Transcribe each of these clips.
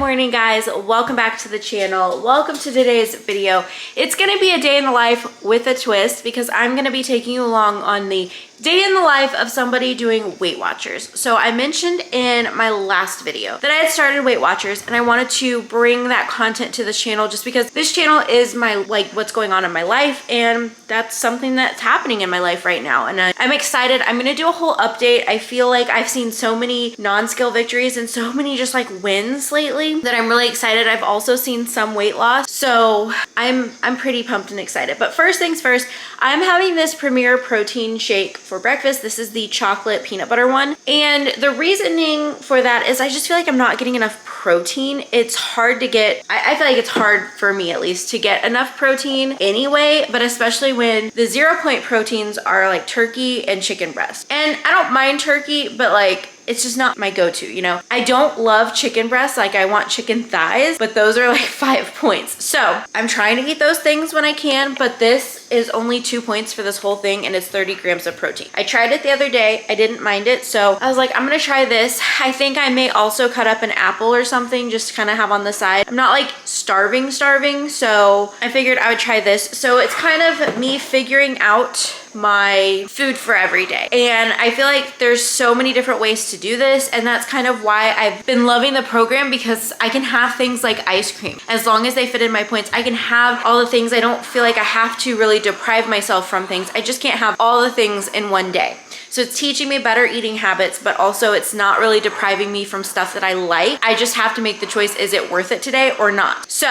morning, guys. Welcome back to the channel. Welcome to today's video. It's gonna be a day in the life with a twist because I'm gonna be taking you along on the day in the life of somebody doing Weight Watchers. So I mentioned in my last video that I had started Weight Watchers and I wanted to bring that content to this channel just because this channel is my, what's going on in my life, and that's something that's happening in my life right now. And I'm excited. I'm gonna do a whole update. I feel like I've seen so many non-scale victories and so many just like wins lately that I'm really excited. I've also seen some weight loss. So I'm pretty pumped and excited. But first things first, I'm having this Premier protein shake for breakfast. This is the chocolate peanut butter one. And the reasoning for that is I just feel like I'm not getting enough protein. It's hard to get, I feel like it's hard for me at least to get enough protein anyway, but especially when the 0 point proteins are like turkey and chicken breast. And I don't mind turkey, but like, it's just not my go-to, you know? I don't love chicken breasts, like I want chicken thighs, but those are like 5 points. So I'm trying to eat those things when I can, but this is only 2 points for this whole thing and it's 30 grams of protein. I tried it the other day, I didn't mind it, so I was like, I'm gonna try this. I think I may also cut up an apple or something just to kind of have on the side. I'm not like starving, so I figured I would try this. So it's kind of me figuring out my food for every day. And I feel like there's so many different ways to do this, and that's kind of why I've been loving the program, because I can have things like ice cream. As long as they fit in my points, I can have all the things. I don't feel like I have to really deprive myself from things. I just can't have all the things in one day. So it's teaching me better eating habits, but also it's not really depriving me from stuff that I like. I just have to make the choice, is it worth it today or not? So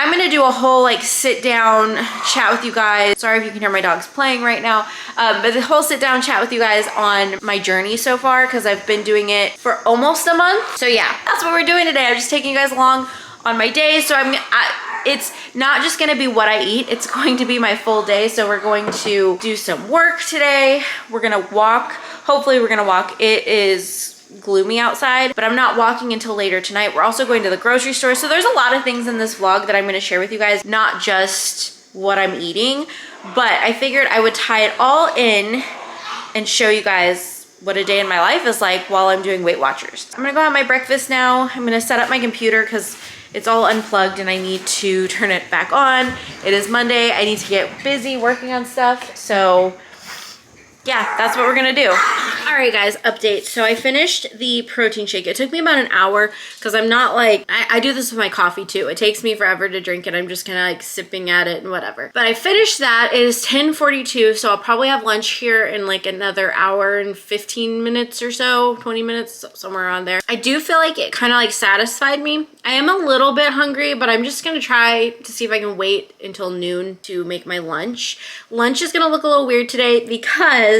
I'm gonna do a whole like sit down chat with you guys. Sorry if you can hear my dogs playing right now, but the whole sit down chat with you guys on my journey so far, because I've been doing it for almost a month. So yeah, that's what we're doing today. I'm just taking you guys along on my day. So it's not just gonna be what I eat, it's going to be my full day. So we're going to do some work today. We're gonna walk. Hopefully we're gonna walk. It is gloomy outside, but I'm not walking until later tonight. We're also going to the grocery store. So there's a lot of things in this vlog that I'm going to share with you guys, not just what I'm eating, but I figured I would tie it all in and show you guys what a day in my life is like while I'm doing Weight Watchers. I'm gonna go have my breakfast now. I'm gonna set up my computer because it's all unplugged and I need to turn it back on. It is Monday. I need to get busy working on stuff. So yeah, that's what we're gonna do. All right, guys, update. So I finished the protein shake. It took me about an hour because I'm not like, I do this with my coffee too. It takes me forever to drink it. I'm just kind of like sipping at it and whatever. But I finished that. It is 10:42, so I'll probably have lunch here in like another hour and 15 minutes or so, 20 minutes, somewhere around there. I do feel like it kind of like satisfied me. I am a little bit hungry, but I'm just gonna try to see if I can wait until noon to make my lunch. Lunch is gonna look a little weird today because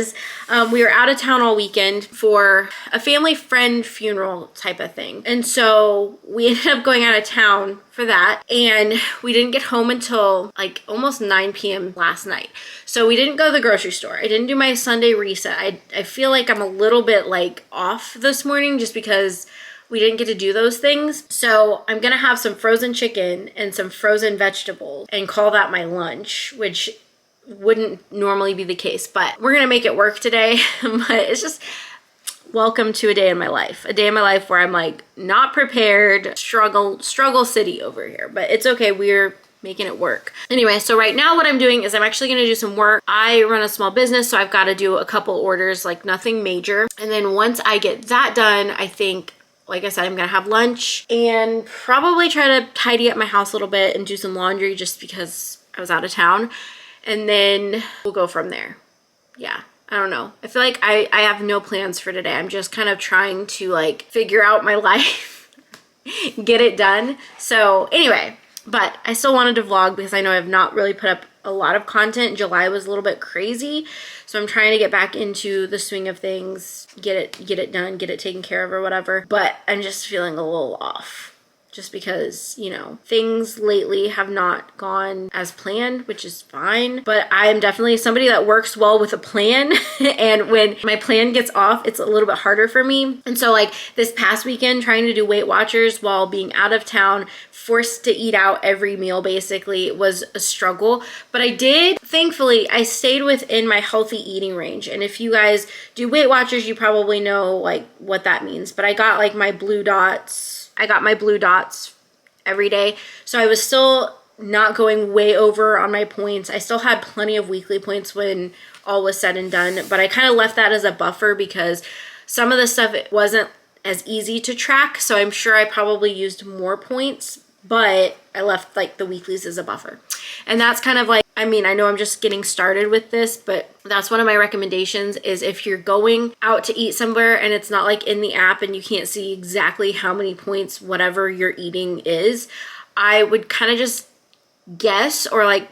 we were out of town all weekend for a family friend funeral type of thing. And so we ended up going out of town for that. And we didn't get home until like almost 9 p.m. last night. So we didn't go to the grocery store. I didn't do my Sunday reset. I feel like I'm a little bit like off this morning just because we didn't get to do those things. So I'm gonna have some frozen chicken and some frozen vegetables and call that my lunch, which wouldn't normally be the case, but we're gonna make it work today. But it's just, welcome to a day in my life. A day in my life where I'm like not prepared, struggle city over here, but it's okay. We're making it work. Anyway, so right now what I'm doing is I'm actually gonna do some work. I run a small business, so I've gotta do a couple orders, like nothing major. And then once I get that done, I think, like I said, I'm gonna have lunch and probably try to tidy up my house a little bit and do some laundry just because I was out of town. And then we'll go from there. Yeah, I don't know. I feel like I have no plans for today. I'm just kind of trying to like figure out my life, get it done. So anyway, but I still wanted to vlog because I know I've not really put up a lot of content. July was a little bit crazy. So I'm trying to get back into the swing of things, get it done, get it taken care of or whatever. But I'm just feeling a little off. Just because, you know, things lately have not gone as planned, which is fine. But I'm definitely somebody that works well with a plan. And when my plan gets off, it's a little bit harder for me. And so like this past weekend, trying to do Weight Watchers while being out of town, forced to eat out every meal basically, was a struggle. But I did, thankfully, I stayed within my healthy eating range. And if you guys do Weight Watchers, you probably know like what that means. But I got like my blue dots I got my blue dots every day. So I was still not going way over on my points. I still had plenty of weekly points when all was said and done, but I kind of left that as a buffer because some of the stuff it wasn't as easy to track. So I'm sure I probably used more points, but I left like the weeklies as a buffer. And that's kind of like, I mean, I know I'm just getting started with this, but that's one of my recommendations is if you're going out to eat somewhere and it's not like in the app and you can't see exactly how many points whatever you're eating is, I would kind of just guess or like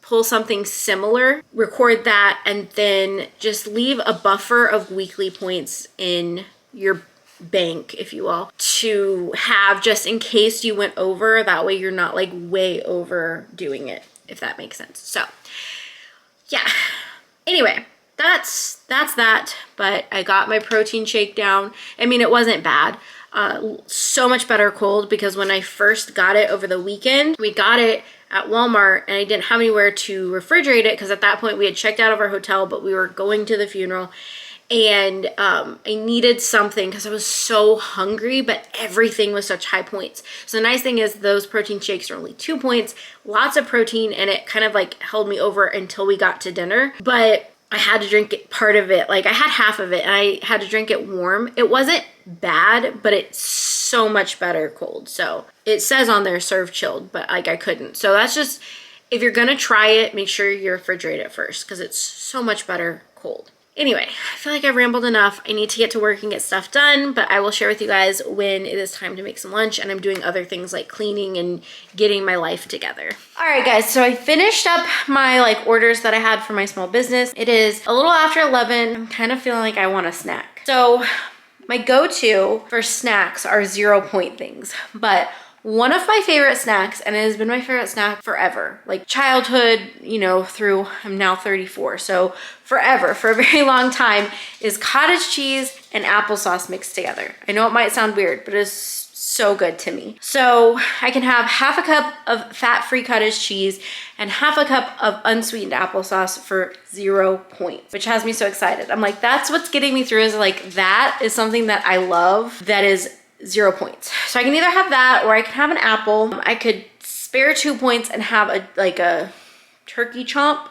pull something similar, record that, and then just leave a buffer of weekly points in your bank, if you will, to have just in case you went over. That way you're not like way overdoing it, if that makes sense. So yeah, anyway, that's that. But I got my protein shake down. I mean, it wasn't bad. So much better cold, because when I first got it over the weekend, we got it at Walmart and I didn't have anywhere to refrigerate it because at that point we had checked out of our hotel, but we were going to the funeral. And I needed something because I was so hungry, but everything was such high points. So the nice thing is those protein shakes are only 2 points, lots of protein, and it kind of like held me over until we got to dinner. But I had to drink it, part of it, like I had half of it and I had to drink it warm. It wasn't bad, but it's so much better cold. So it says on there serve chilled, but like I couldn't. So that's just, if you're gonna try it, make sure you refrigerate it first because it's so much better cold. Anyway, I feel like I've rambled enough. I need to get to work and get stuff done, but I will share with you guys when it is time to make some lunch and I'm doing other things like cleaning and getting my life together. All right, guys, so I finished up my like orders that I had for my small business. It is a little after 11. I'm kind of feeling like I want a snack. So my go-to for snacks are 0 point things, but one of my favorite snacks, and it has been my favorite snack forever, like childhood, you know, through, I'm now 34, so forever, for a very long time, is cottage cheese and applesauce mixed together. I know it might sound weird, but it's so good to me. So I can have half a cup of fat-free cottage cheese and half a cup of unsweetened applesauce for 0 points, which has me so excited. I'm like, that's what's getting me through, is like, that is something that I love that is 0 points. So I can either have that or I can have an apple. I could spare 2 points and have a turkey chomp,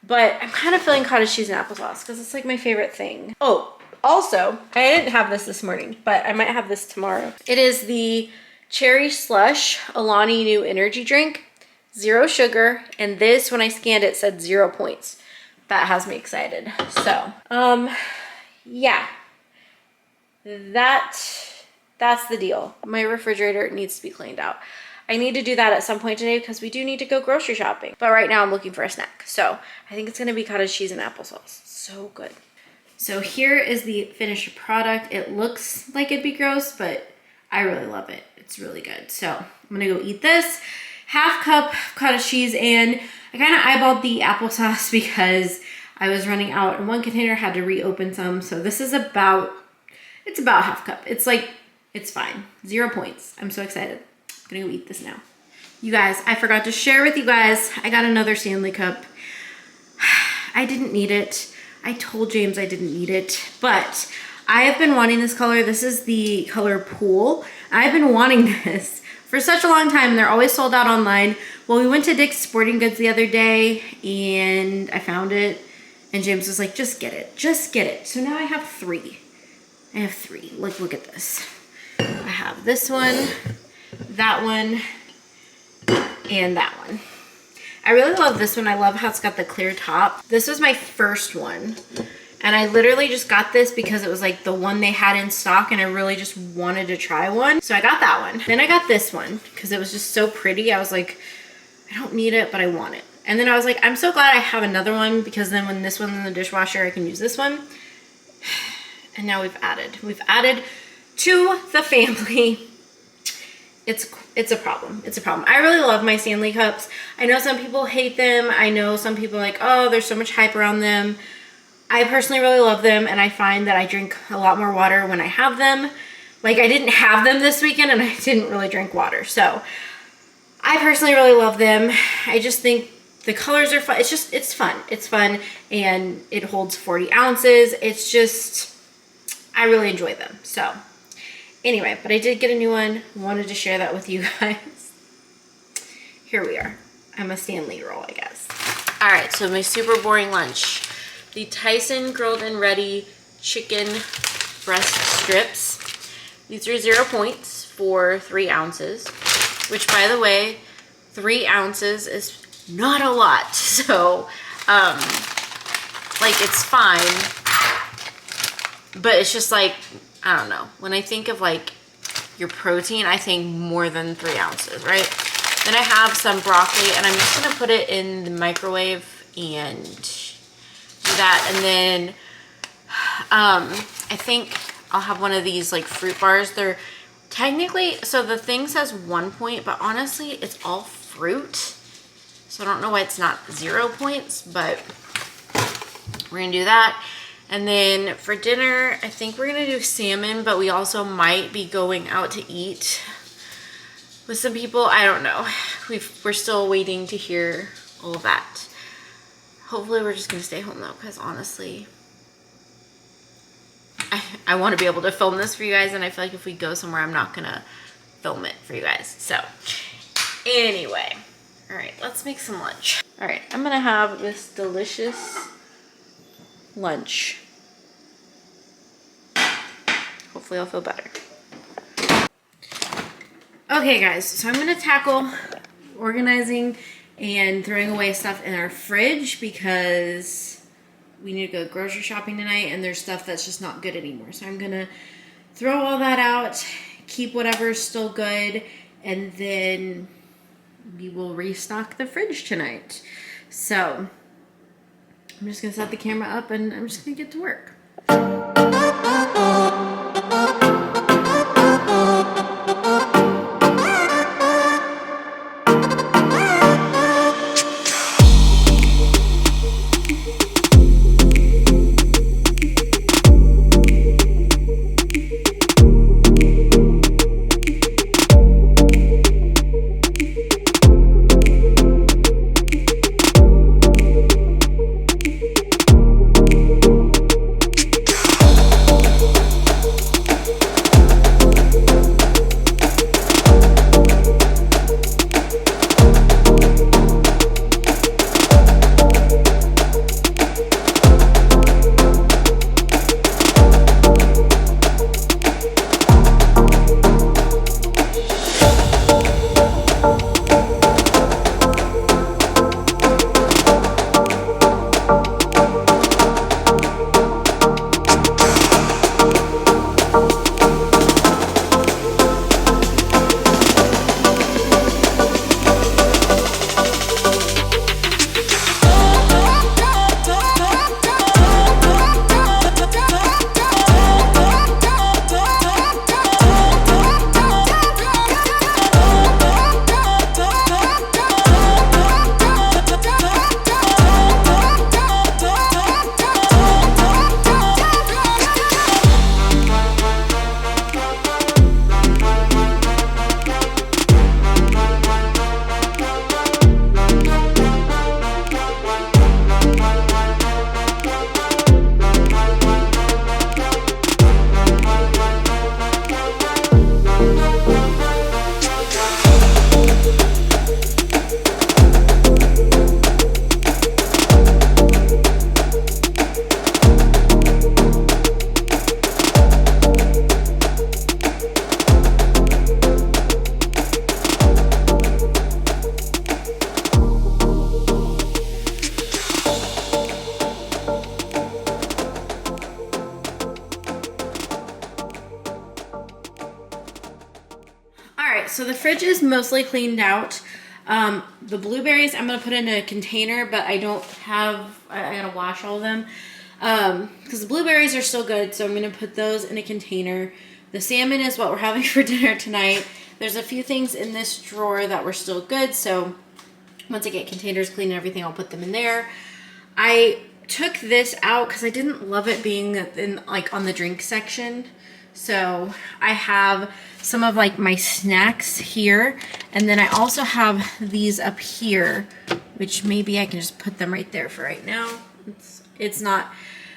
but I'm kind of feeling cottage cheese and applesauce because it's like my favorite thing. Oh, also, I didn't have this morning, but I might have this tomorrow. It is the Cherry Slush Alani Nu energy drink, 0 sugar, and this, when I scanned it, said 0 points. That has me excited. So, yeah, that's the deal. My refrigerator needs to be cleaned out. I need to do that at some point today because we do need to go grocery shopping. But right now I'm looking for a snack. So I think it's gonna be cottage cheese and applesauce. So good. So here is the finished product. It looks like it'd be gross, but I really love it. It's really good. So I'm gonna go eat this. Half cup cottage cheese, and I kind of eyeballed the applesauce because I was running out in one container, had to reopen some. So this is about, it's about half cup. It's like, it's fine. 0 points. I'm so excited. I'm gonna go eat this now. You guys, I forgot to share with you guys, I got another Stanley cup. I didn't need it. I told James I didn't need it, but I have been wanting this color. This is the color Pool. I've been wanting this for such a long time, and they're always sold out online. Well, we went to Dick's Sporting Goods the other day and I found it, and James was like, just get it, just get it. So now I have 3. I have 3. Look at this. I have this one, that one, and that one. I really love this one. I love how it's got the clear top. This was my first one, and I literally just got this because it was like the one they had in stock, and I really just wanted to try one. So I got that one. Then I got this one because it was just so pretty. I was like, I don't need it, but I want it. And then I was like, I'm so glad I have another one because then when this one's in the dishwasher, I can use this one. And now we've added to the family. It's a problem. It's a problem. I really love my Stanley cups. I know some people hate them. I know some people are like, oh, there's so much hype around them. I personally really love them, and I find that I drink a lot more water when I have them. Like, I didn't have them this weekend and I didn't really drink water. So I personally really love them. I just think the colors are fun. It's fun. It's fun, and it holds 40 ounces. It's just, I really enjoy them. So Anyway, but I did get a new one. Wanted to share that with you guys. Here we are. I'm a Stanley roll, I guess. All right, so my super boring lunch. The Tyson grilled and ready chicken breast strips. These are 0 points for 3 ounces, which, by the way, 3 ounces is not a lot. So, like, it's fine, but it's just like, I don't know. When I think of like your protein, I think more than 3 ounces, right? Then I have some broccoli, and I'm just gonna put it in the microwave and do that. And then I think I'll have one of these like fruit bars. They're technically, so the thing says 1 point, but honestly, it's all fruit. So I don't know why it's not 0 points, but we're gonna do that. And then for dinner, I think we're gonna do salmon, but we also might be going out to eat with some people. I don't know. We're still waiting to hear all of that. Hopefully we're just gonna stay home though, because honestly, I want to be able to film this for you guys, and I feel like if we go somewhere, I'm not gonna film it for you guys. So anyway, all right, let's make some lunch. All right, I'm gonna have this delicious lunch. Hopefully I'll feel better. Okay guys, so I'm gonna tackle organizing and throwing away stuff in our fridge because we need to go grocery shopping tonight and there's stuff that's just not good anymore. So I'm gonna throw all that out, keep whatever's still good, and then we will restock the fridge tonight. So I'm just gonna set the camera up and I'm just gonna get to work. So the fridge is mostly cleaned out. The blueberries I'm gonna put in a container, but I gotta wash all of them because the blueberries are still good, so I'm gonna put those in a container. The salmon is what we're having for dinner tonight. There's a few things in this drawer that were still good, so once I get containers clean and everything, I'll put them in there. I took this out because I didn't love it being in like on the drink section. So I have some of like my snacks here, and then I also have these up here, which maybe I can just put them right there for right now. It's not,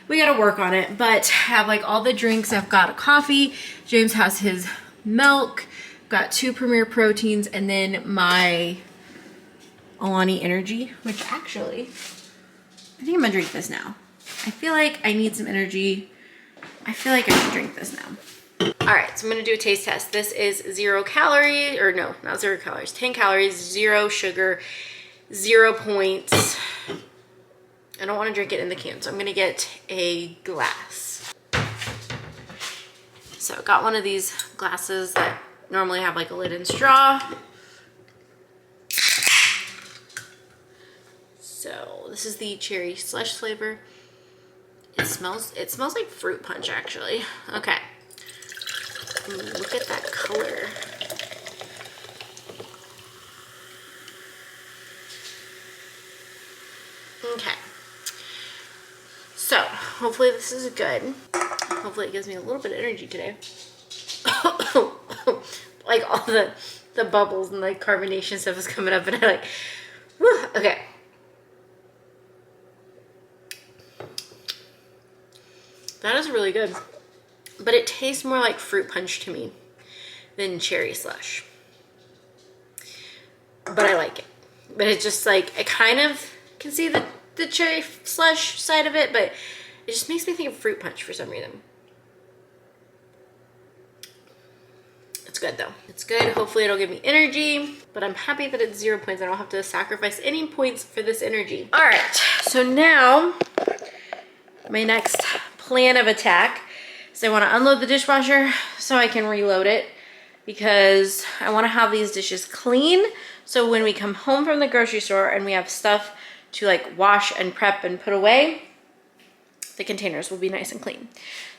we gotta work on it, but I have like all the drinks. I've got a coffee. James has his milk, got 2 Premier Proteins, and then my Alani Energy, which actually, I think I'm gonna drink this now. I feel like I need some energy. I feel like I should drink this now. All right, so I'm gonna do a taste test. This is 0 calories, or no, not 0 calories, 10 calories, 0 sugar, 0 points. I don't wanna drink it in the can, so I'm gonna get a glass. So I got one of these glasses that normally have like a lid and straw. So this is the cherry slush flavor. It smells like fruit punch actually. Okay. Ooh, look at that color. Okay. So hopefully this is good. Hopefully it gives me a little bit of energy today. Like all the bubbles and like carbonation stuff is coming up and I like, whew, okay. That is really good. But it tastes more like fruit punch to me than cherry slush. But I like it. But it's just like, I kind of can see the cherry slush side of it, but it just makes me think of fruit punch for some reason. It's good though. It's good. Hopefully it'll give me energy, but I'm happy that it's 0 points. I don't have to sacrifice any points for this energy. All right, so now my next plan of attack is I want to unload the dishwasher so I can reload it because I want to have these dishes clean. So when we come home from the grocery store and we have stuff to like wash and prep and put away, the containers will be nice and clean.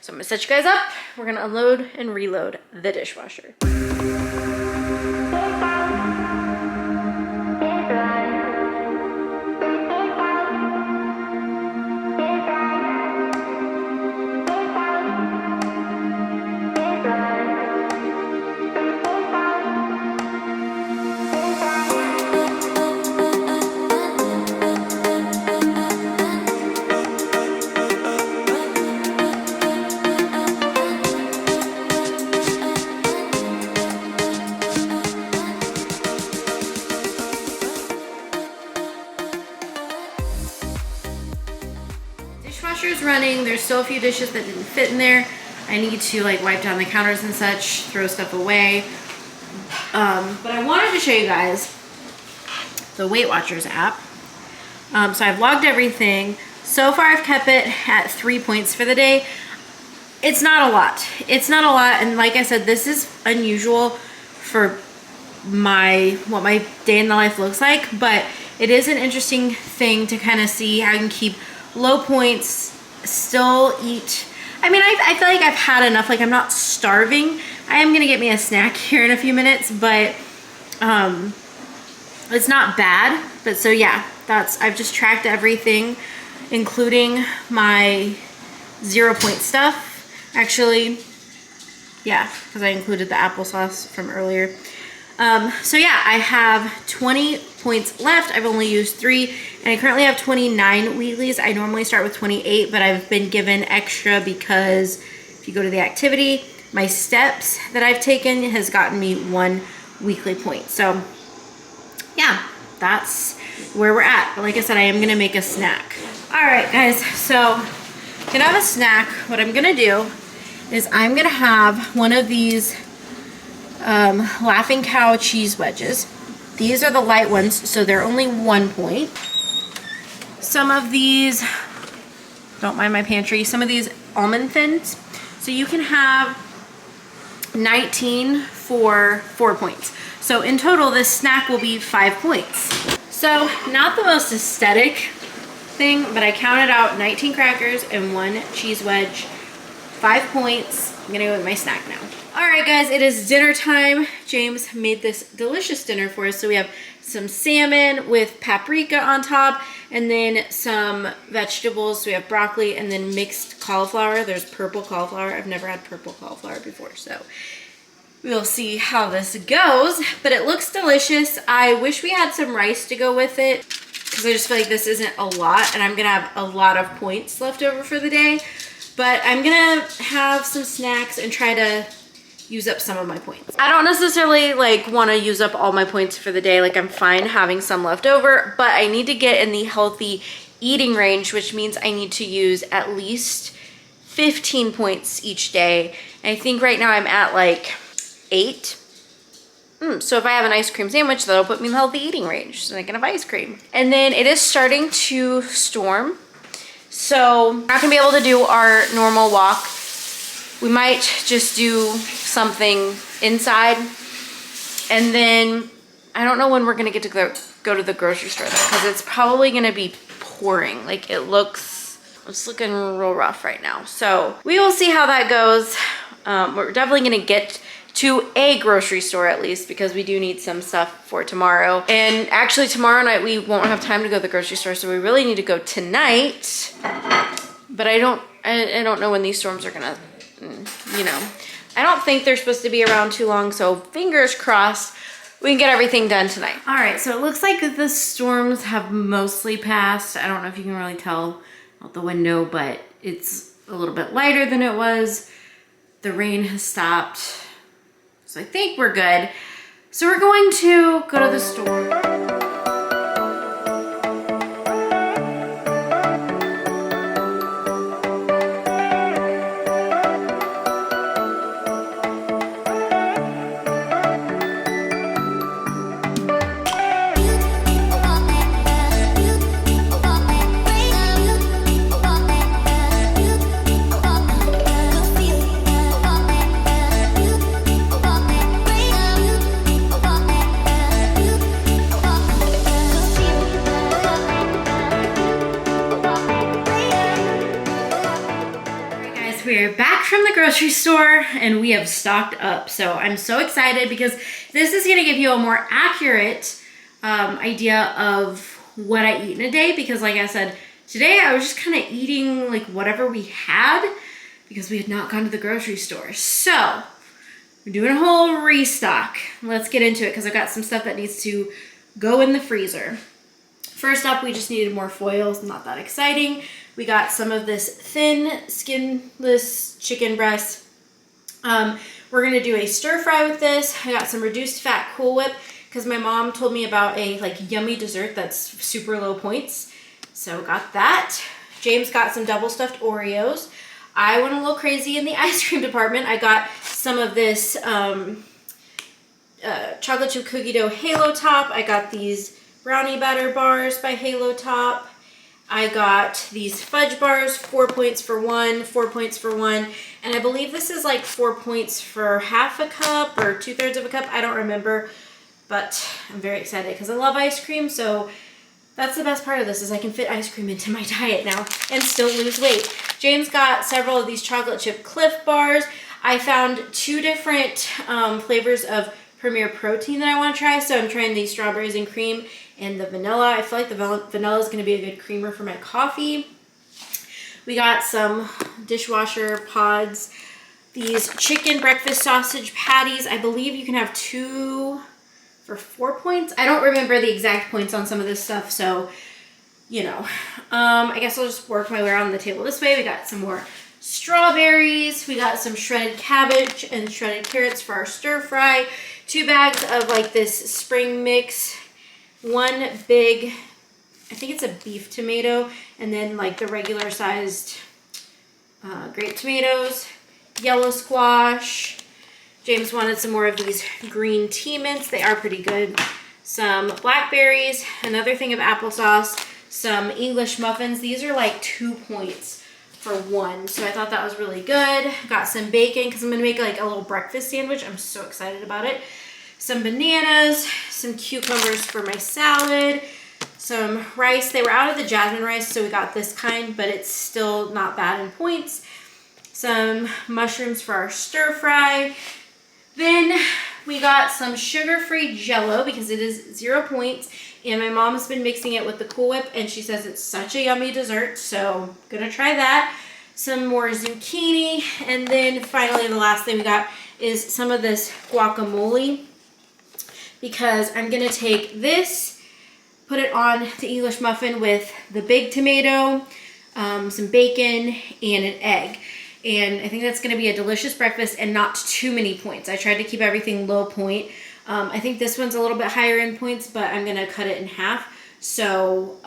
So I'm gonna set you guys up. We're gonna unload and reload the dishwasher. Dishwasher's running. There's still a few dishes that didn't fit in there. I need to like wipe down the counters and such, throw stuff away. But I wanted to show you guys the Weight Watchers app. So I've logged everything. So far I've kept it at 3 points for the day. It's not a lot. It's not a lot. And like I said, this is unusual for what my day in the life looks like, but it is an interesting thing to kind of see how I can keep low points, still eat. I mean, I feel like I've had enough, like I'm not starving. I am gonna get me a snack here in a few minutes, but it's not bad. But so yeah, I've just tracked everything, including my 0 point stuff. Actually, yeah, because I included the applesauce from earlier. So yeah, I have 20 points left. I've only used 3, and I currently have 29 Wheaties. I normally start with 28, but I've been given extra because if you go to the activity, my steps that I've taken has gotten me 1 weekly point. So yeah, that's where we're at. But like I said, I am gonna make a snack. All right, guys, so gonna have a snack. What I'm gonna do is I'm gonna have one of these Laughing Cow cheese wedges. These are the light ones, so they're only 1 point. Some of these, don't mind my pantry, some of these almond thins. So you can have 19 for 4 points. So in total, this snack will be 5 points. So not the most aesthetic thing, but I counted out 19 crackers and 1 cheese wedge, 5 points. I'm gonna go with my snack now. All right, guys, it is dinner time. James made this delicious dinner for us. So we have some salmon with paprika on top, and then some vegetables. So we have broccoli and then mixed cauliflower. There's purple cauliflower. I've never had purple cauliflower before, so we'll see how this goes, but it looks delicious. I wish we had some rice to go with it because I just feel like this isn't a lot, and I'm gonna have a lot of points left over for the day. But I'm gonna have some snacks and try to use up some of my points. I don't necessarily like want to use up all my points for the day. Like I'm fine having some left over, but I need to get in the healthy eating range, which means I need to use at least 15 points each day. And I think right now I'm at like 8. So if I have an ice cream sandwich, that'll put me in the healthy eating range, so I can have ice cream. And then it is starting to storm, so we're not gonna be able to do our normal walk. We might just do something inside, and then I don't know when we're gonna get to go to the grocery store though, because it's probably gonna be pouring. Like it's looking real rough right now. So we will see how that goes. We're definitely gonna get to a grocery store at least, because we do need some stuff for tomorrow. And actually tomorrow night we won't have time to go to the grocery store, so we really need to go tonight. But I don't know when these storms are gonna, you know. I don't think they're supposed to be around too long, so fingers crossed we can get everything done tonight. All right, so it looks like the storms have mostly passed. I don't know if you can really tell out the window, but it's a little bit lighter than it was. The rain has stopped. So I think we're good. So we're going to go to the store. We're back from the grocery store and we have stocked up. So I'm so excited because this is gonna give you a more accurate idea of what I eat in a day. Because like I said, today I was just kind of eating like whatever we had because we had not gone to the grocery store. So we're doing a whole restock. Let's get into it because I've got some stuff that needs to go in the freezer. First up, we just needed more foils, not that exciting. We got some of this thin, skinless chicken breast. We're gonna do a stir fry with this. I got some reduced fat Cool Whip because my mom told me about a like yummy dessert that's super low points. So got that. James got some double stuffed Oreos. I went a little crazy in the ice cream department. I got some of this chocolate chip cookie dough Halo Top. I got these brownie batter bars by Halo Top. I got these fudge bars, 4 points for one, 4 points for one. And I believe this is like 4 points for half a cup or 2/3 of a cup. I don't remember, but I'm very excited because I love ice cream. So that's the best part of this is I can fit ice cream into my diet now and still lose weight. James got several of these chocolate chip Cliff bars. I found 2 different flavors of Premier Protein that I want to try. So I'm trying the strawberries and cream and the vanilla. I feel like the vanilla is going to be a good creamer for my coffee. We got some dishwasher pods. These chicken breakfast sausage patties. I believe you can have 2 for 4 points. I don't remember the exact points on some of this stuff, so you know. I guess I'll just work my way around the table this way. We got some more strawberries. We got some shredded cabbage and shredded carrots for our stir fry. 2 bags of like this spring mix. 1 big, I think it's a beef tomato, and then like the regular sized grape tomatoes, yellow squash. James wanted some more of these green tea mints. They are pretty good. Some blackberries, another thing of applesauce, some English muffins. These are like 2 points for one, so I thought that was really good. Got some bacon because I'm gonna make like a little breakfast sandwich. I'm so excited about it. Some bananas, some cucumbers for my salad, some rice. They were out of the jasmine rice, so we got this kind, but it's still not bad in points. Some mushrooms for our stir fry. Then we got some sugar-free Jell-O because it is 0 points, and my mom's been mixing it with the Cool Whip, and she says it's such a yummy dessert, so gonna try that. Some more zucchini, and then finally the last thing we got is some of this guacamole, because I'm gonna take this, put it on the English muffin with the big tomato, some bacon, and an egg. And I think that's gonna be a delicious breakfast and not too many points. I tried to keep everything low point. I think this one's a little bit higher in points, but I'm gonna cut it in half. So,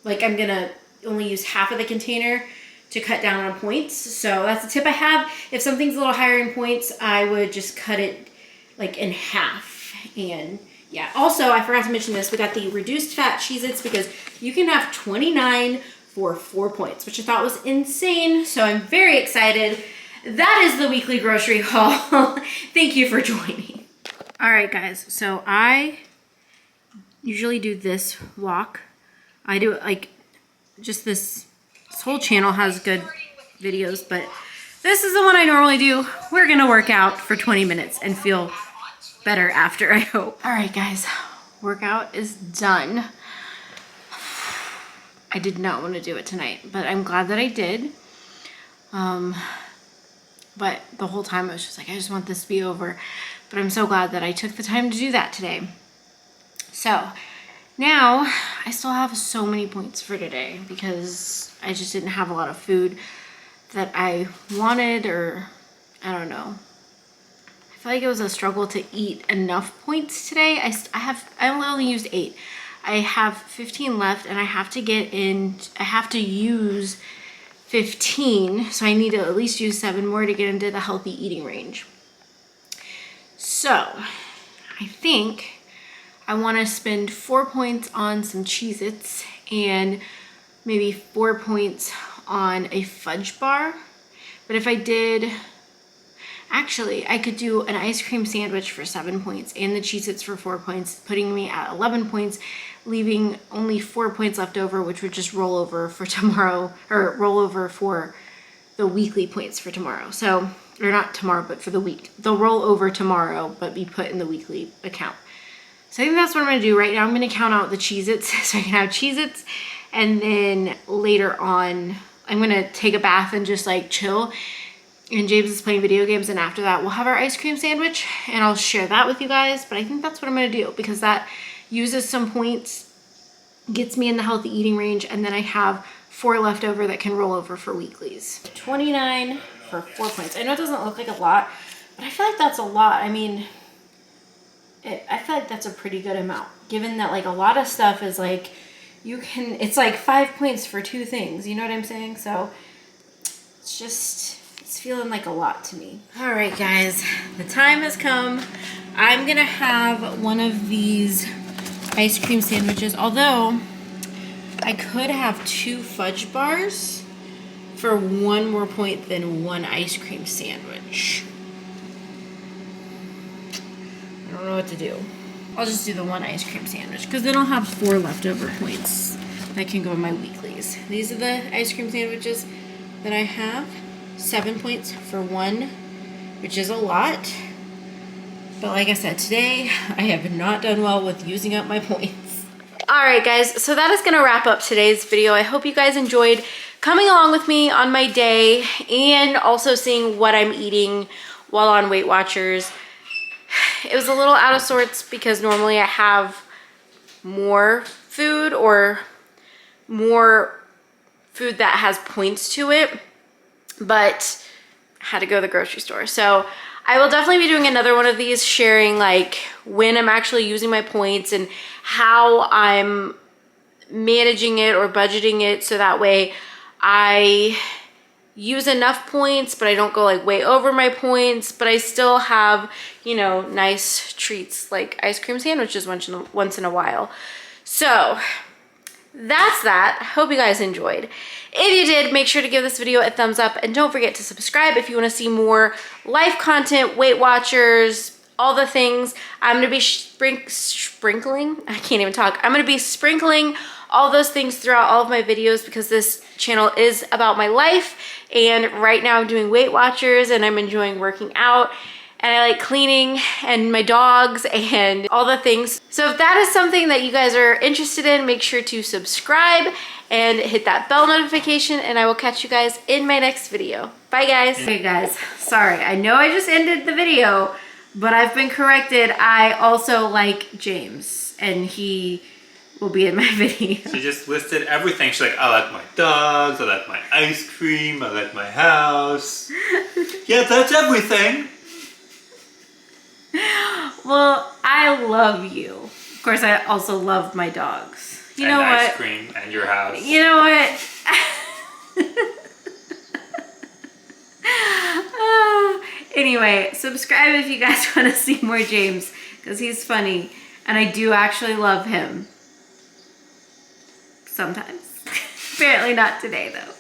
like I'm gonna only use half of the container to cut down on points. So that's a tip I have. If something's a little higher in points, I would just cut it like in half. And yeah, also I forgot to mention this, we got the reduced fat Cheez-Its because you can have 29 for 4 points, which I thought was insane. So I'm very excited. That is the weekly grocery haul. Thank you for joining. All right, guys, so I usually do this walk. I do it like just this whole channel has good videos, but this is the one I normally do. We're gonna work out for 20 minutes and feel better after, I hope. All right, guys, workout is done. I did not want to do it tonight, but I'm glad that I did. But the whole time I was just like, I just want this to be over. But I'm so glad that I took the time to do that today. So now I still have so many points for today because I just didn't have a lot of food that I wanted, or I don't know. I feel like it was a struggle to eat enough points today. I only used 8. I have 15 left and I have to use 15, so I need to at least use 7 more to get into the healthy eating range. So I think I want to spend 4 points on some Cheez-Its and maybe 4 points on a fudge bar. But if I did, actually, I could do an ice cream sandwich for 7 points and the Cheez-Its for 4 points, putting me at 11 points, leaving only 4 points left over, which would just roll over for tomorrow, or roll over for the weekly points for tomorrow. So, or not tomorrow, but for the week. They'll roll over tomorrow, but be put in the weekly account. So I think that's what I'm gonna do right now. I'm gonna count out the Cheez-Its so I can have Cheez-Its, and then later on, I'm gonna take a bath and just like chill. And James is playing video games, and after that, we'll have our ice cream sandwich, and I'll share that with you guys. But I think that's what I'm gonna do because that uses some points, gets me in the healthy eating range, and then I have 4 left over that can roll over for weeklies. 29 for 4 points. I know it doesn't look like a lot, but I feel like that's a lot. I mean, I feel like that's a pretty good amount, given that like a lot of stuff is like, it's like 5 points for 2 things, you know what I'm saying? So it's feeling like a lot to me. All right, guys, the time has come. I'm gonna have one of these ice cream sandwiches, although I could have 2 fudge bars for 1 more point than 1 ice cream sandwich. I don't know what to do. I'll just do the 1 ice cream sandwich because then I'll have 4 leftover points that can go in my weeklies. These are the ice cream sandwiches that I have. 7 points for 1, which is a lot. But like I said, today I have not done well with using up my points. All right, guys, so that is gonna wrap up today's video. I hope you guys enjoyed coming along with me on my day and also seeing what I'm eating while on Weight Watchers. It was a little out of sorts because normally I have more food or more food that has points to it, but I had to go to the grocery store. So I will definitely be doing another one of these, sharing like when I'm actually using my points and how I'm managing it or budgeting it, so that way I use enough points but I don't go like way over my points, but I still have, you know, nice treats like ice cream sandwiches once in a while. So that's that. I hope you guys enjoyed. If you did, make sure to give this video a thumbs up and don't forget to subscribe if you want to see more life content, Weight Watchers, all the things. I'm going to be sprinkling, I can't even talk. I'm going to be sprinkling all those things throughout all of my videos because this channel is about my life, and right now I'm doing Weight Watchers and I'm enjoying working out, and I like cleaning and my dogs and all the things. So if that is something that you guys are interested in, make sure to subscribe and hit that bell notification, and I will catch you guys in my next video. Bye, guys. Okay, guys, sorry. I know I just ended the video, but I've been corrected. I also like James, and he will be in my video. She just listed everything. She's like, I like my dogs, I like my ice cream, I like my house. Yeah, that's everything. Well, I love you. Of course, I also love my dogs. You know what? Ice cream and your house. You know what? Anyway, subscribe if you guys want to see more James, because he's funny. And I do actually love him. Sometimes. Apparently not today, though.